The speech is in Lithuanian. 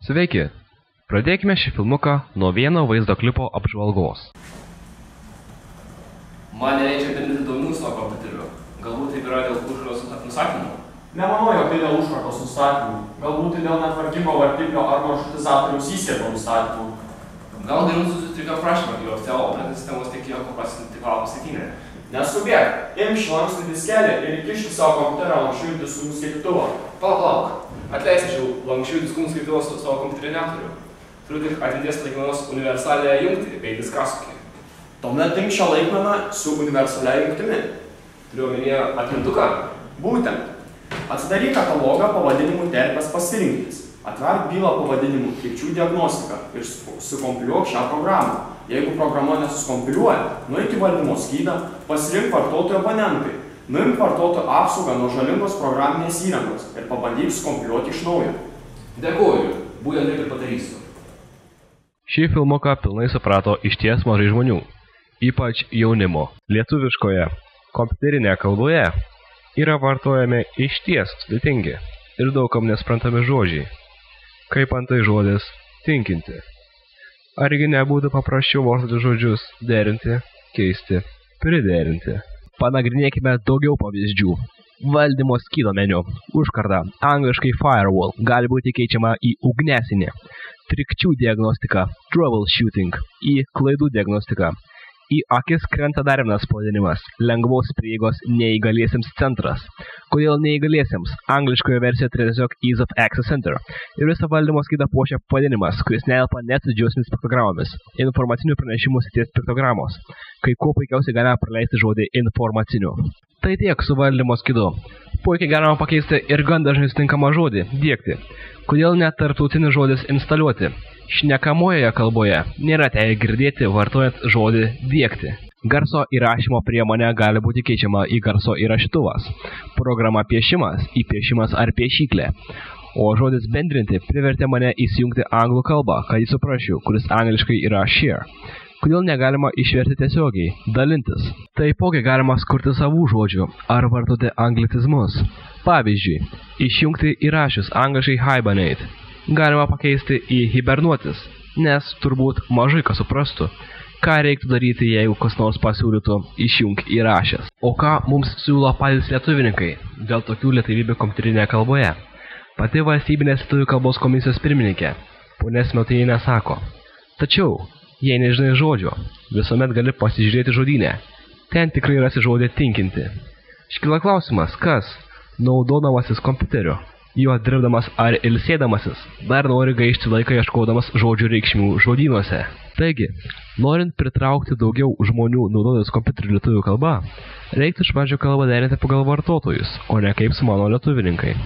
Sveiki! Pradėkime šį filmuką nuo vieno vaizdo klipo apžvalgos. Man nereikia bendrinti duomenų savo kompiuteriu. Galbūt taip yra dėl užkratos nustatymų? Nemanau, jog tai dėl užkratos nustatymų. Galbūt tai dėl netvarkingo vartiklio ar maršrutizatoriaus įskiepio nustatymų. Gal geriau susitrikio prašymą, kai oficialų operacinės sistemos tiekėjo paprasinti tikrą pasiekinę. Neskubėk, imk šį lankstų diskelį ir įkišk į savo kompiuterio lanksčiųjų diskų nuskaitytuvą. Palauk. Atleisk, aš jau lanksčiųjų diskų nuskaitytuvą savo kompiuterį neturiu. Turiu tik atminties laikmenos universalią jungtį bei diskasukį. Tuomet imk šią laikmeną su universalia jungtimi. Turiu omenyje atmintuką? Būtent. Atsidaryk katalogą pavadinimų terpės pasirinktis. Atverk bylą pavadinimu Krypčių diagnostika ir sukompiliuok šią programą. Jeigu programa nesusikompiliuoja, nueik į valdymo skydą, pasirink vartotojo abonentai, nuimk vartotojo apsaugą nuo žalingos programinės įrangos ir pabandyk sukompiliuoti iš naujo. Dėkuoju, būtent taip ir padarysiu. Šį filmuką pilnai suprato išties mažai žmonių, ypač jaunimo. Lietuviškoje kompiuterinėje kalboje yra vartojami išties sudėtingi ir daugam nesprantami žodžiai, kaip antai žodis tinkinti. Argi nebūtų paprasčiau vartoti žodžius derinti, keisti, priderinti. Panagrinėkime daugiau pavyzdžių. Valdymo skydo meniu, užkarda, angliškai firewall, gali būti keičiama į ugnesinį. Trikčių diagnostika, troubleshooting, į klaidų diagnostiką. Į akis krenta dar vienas pavadinimas – lengvos prieigos neįgaliesiems centras. Kodėl neįgaliesiems? Angliškoje versijoje tai tiesiog Ease of Access Center. Ir visą valdymo skydą puošia pavadinimas, kuris nelpa net su didžiosiomis piktogramomis – informacinių pranešimų srities piktogramos. Kai kuo puikiausiai galima praleisti žodį informacinių. Tai tiek su valdymo skydu. Puikiai galima pakeisti ir gan dažnai sutinkamą žodį – diegti. Kodėl net tarptautinis žodis instaliuoti? Šnekamojoje kalboje nėra teisė girdėti vartojant žodį diegti. Garso įrašymo priemonė gali būti keičiama į garso įrašytuvas. Programa piešimas į piešimas ar piešyklė. O žodis bendrinti privertė mane įsijungti anglų kalbą, kad jį suprasčiau, kuris angliškai yra share. Kodėl negalima išversti tiesiogiai – dalintis. Taipogi galima skurti savų žodžių ar vartoti anglicizmus. Pavyzdžiui, išjungti įrašius angliškai hibernate. Galima pakeisti į hibernuotis, nes turbūt mažai kas suprastų, ką reiktų daryti, jeigu kas nors pasiūlytų išjung įrašęs. O ką mums siūlo patys lietuvininkai dėl tokių lietuvybių kompiuterinėje kalboje? Pati valstybinės lietuvių kalbos komisijos pirmininkė, ponia Smetojienė sako, tačiau, jei nežinai žodžio, visuomet gali pasižiūrėti žodyne. Ten tikrai rasi žodį tinkinti. Iškyla klausimas, kas, naudodamasis kompiuteriu, juo dirbdamas ar ilsėdamasis, dar nori gaišti laiką ieškodamas žodžių reikšmių žodynuose. Taigi, norint pritraukti daugiau žmonių naudotis kompiuteriu lietuvių kalba, reiktų iš pradžių kalbą derinti pagal vartotojus, o ne kaip su mano lietuvininkai.